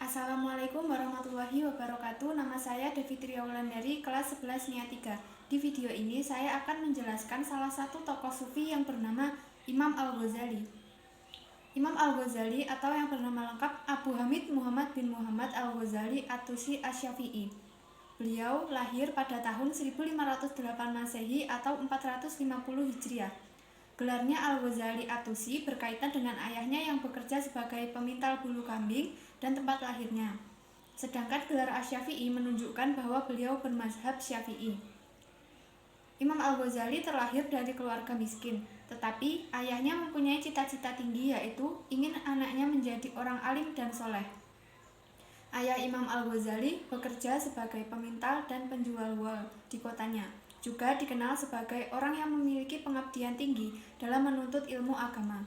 Assalamualaikum warahmatullahi wabarakatuh. Nama saya Devitri Aulandari, kelas 11 NIA 3. Di video ini saya akan menjelaskan salah satu tokoh sufi yang bernama Imam Al-Ghazali. Imam Al-Ghazali atau yang bernama lengkap Abu Hamid Muhammad bin Muhammad Al-Ghazali At-Tusi Asy-Syafi'i. Beliau lahir pada tahun 1508 Masehi atau 450 Hijriah. Gelarnya Al-Ghazali At-Tusi berkaitan dengan ayahnya yang bekerja sebagai pemintal bulu kambing dan tempat lahirnya. Sedangkan gelar Asy-Syafi'i menunjukkan bahwa beliau bermazhab Syafi'i. Imam Al-Ghazali terlahir dari keluarga miskin, tetapi ayahnya mempunyai cita-cita tinggi, yaitu ingin anaknya menjadi orang alim dan soleh. Ayah Imam Al-Ghazali bekerja sebagai pemintal dan penjual wol di kotanya. Juga dikenal sebagai orang yang memiliki pengabdian tinggi dalam menuntut ilmu agama.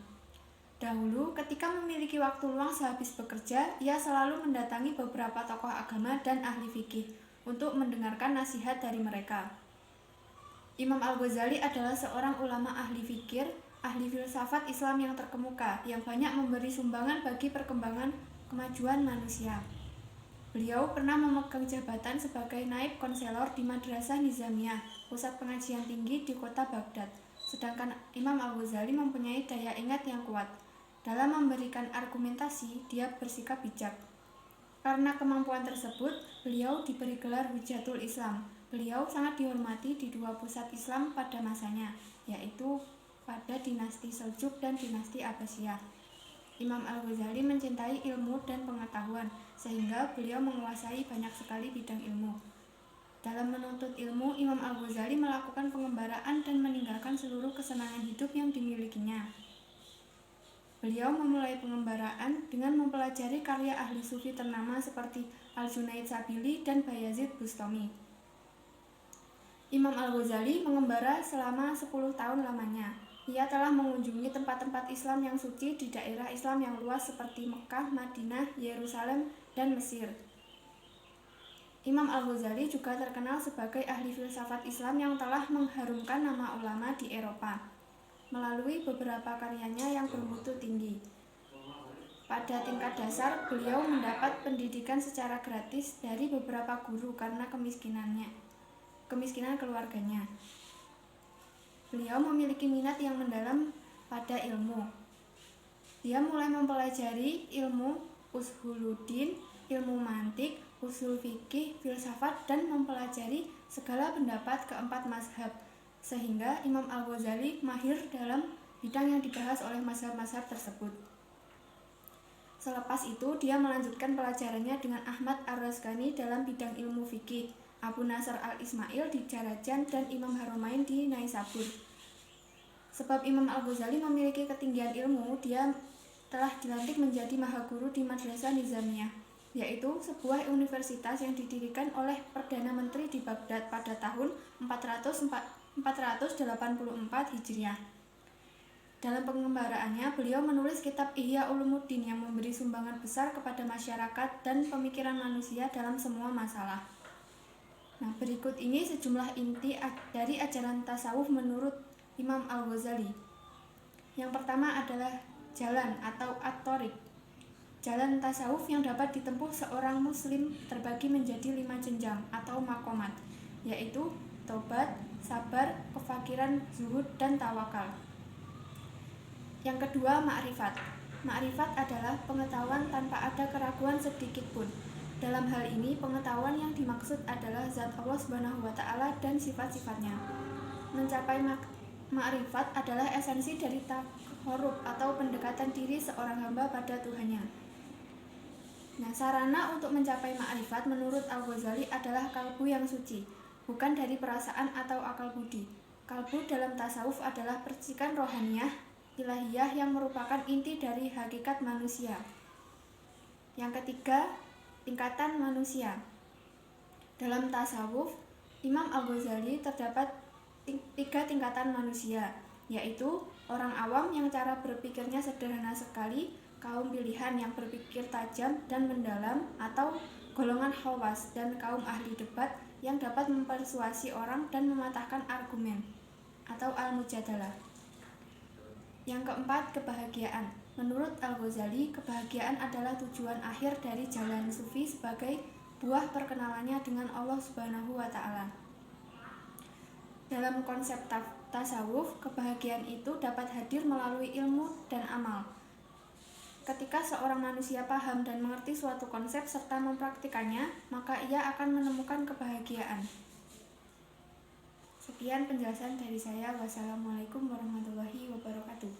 Dahulu, ketika memiliki waktu luang sehabis bekerja, ia selalu mendatangi beberapa tokoh agama dan ahli fikih untuk mendengarkan nasihat dari mereka. Imam Al-Ghazali adalah seorang ulama ahli fikir, ahli filsafat Islam yang terkemuka, yang banyak memberi sumbangan bagi perkembangan kemajuan manusia. Beliau pernah memegang jabatan sebagai naib konselor di Madrasah Nizamiyah, pusat pengajian tinggi di kota Baghdad. Sedangkan Imam Al-Ghazali mempunyai daya ingat yang kuat. Dalam memberikan argumentasi, dia bersikap bijak. Karena kemampuan tersebut, beliau diberi gelar Hujatul Islam. Beliau sangat dihormati di dua pusat Islam pada masanya, yaitu pada dinasti Seljuk dan dinasti Abbasiyah. Imam Al-Ghazali mencintai ilmu dan pengetahuan, sehingga beliau menguasai banyak sekali bidang ilmu. Dalam menuntut ilmu, Imam Al-Ghazali melakukan pengembaraan dan meninggalkan seluruh kesenangan hidup yang dimilikinya. Beliau memulai pengembaraan dengan mempelajari karya ahli sufi ternama seperti Al-Junaid Sabili dan Bayazid Bustami. Imam Al-Ghazali mengembara selama 10 tahun lamanya. Ia telah mengunjungi tempat-tempat Islam yang suci di daerah Islam yang luas seperti Mekah, Madinah, Yerusalem, dan Mesir. Imam Al-Ghazali juga terkenal sebagai ahli filsafat Islam yang telah mengharumkan nama ulama di Eropa melalui beberapa karyanya yang bermutu tinggi. Pada tingkat dasar, beliau mendapat pendidikan secara gratis dari beberapa guru karena kemiskinan keluarganya. Beliau memiliki minat yang mendalam pada ilmu. Dia mulai mempelajari ilmu ushuluddin, ilmu mantik, usul fikih, filsafat, dan mempelajari segala pendapat keempat mazhab, sehingga Imam Al-Ghazali mahir dalam bidang yang dibahas oleh mazhab-mazhab tersebut. Selepas itu, dia melanjutkan pelajarannya dengan Ahmad Ar-Raskani dalam bidang ilmu fikih, Abu Nasr Al-Ismail di Jarajan, dan Imam Haromain di Naisabur. Sebab Imam Al-Ghazali memiliki ketinggian ilmu, dia telah dilantik menjadi mahaguru di Madrasah Nizamiyah, yaitu sebuah universitas yang didirikan oleh Perdana Menteri di Baghdad pada tahun 484 Hijriah. Dalam pengembaraannya, beliau menulis kitab Ihya Ulumuddin yang memberi sumbangan besar kepada masyarakat dan pemikiran manusia dalam semua masalah. Nah, berikut ini sejumlah inti dari ajaran tasawuf menurut Imam Al-Ghazali. Yang pertama adalah jalan atau at-thoriq. Jalan tasawuf yang dapat ditempuh seorang muslim terbagi menjadi 5 jenjang atau maqamat, yaitu tobat, sabar, kefakiran, zuhud, dan tawakal. Yang kedua, ma'rifat. Ma'rifat adalah pengetahuan tanpa ada keraguan sedikit pun. Dalam hal ini, pengetahuan yang dimaksud adalah zat Allah Subhanahu wa Ta'ala dan sifat-sifatnya. Mencapai ma'rifat adalah esensi dari taqarrub atau pendekatan diri seorang hamba pada Tuhannya. Nah, sarana untuk mencapai ma'rifat menurut Al-Ghazali adalah kalbu yang suci, bukan dari perasaan atau akal budi. Kalbu dalam tasawuf adalah percikan rohaniyah, ilahiyah yang merupakan inti dari hakikat manusia. Yang ketiga, tingkatan manusia. Dalam tasawuf, Imam Al-Ghazali terdapat 3 tingkatan manusia, yaitu orang awam yang cara berpikirnya sederhana sekali, kaum pilihan yang berpikir tajam dan mendalam, atau golongan khawas, dan kaum ahli debat yang dapat mempersuasi orang dan mematahkan argumen, atau al-mujadalah. Yang keempat, kebahagiaan. Menurut Al-Ghazali, kebahagiaan adalah tujuan akhir dari jalan sufi sebagai buah perkenalannya dengan Allah Subhanahu wa Ta'ala. Dalam konsep tasawuf, kebahagiaan itu dapat hadir melalui ilmu dan amal. Ketika seorang manusia paham dan mengerti suatu konsep serta mempraktikannya, maka ia akan menemukan kebahagiaan. Sekian penjelasan dari saya. Wassalamualaikum warahmatullahi wabarakatuh.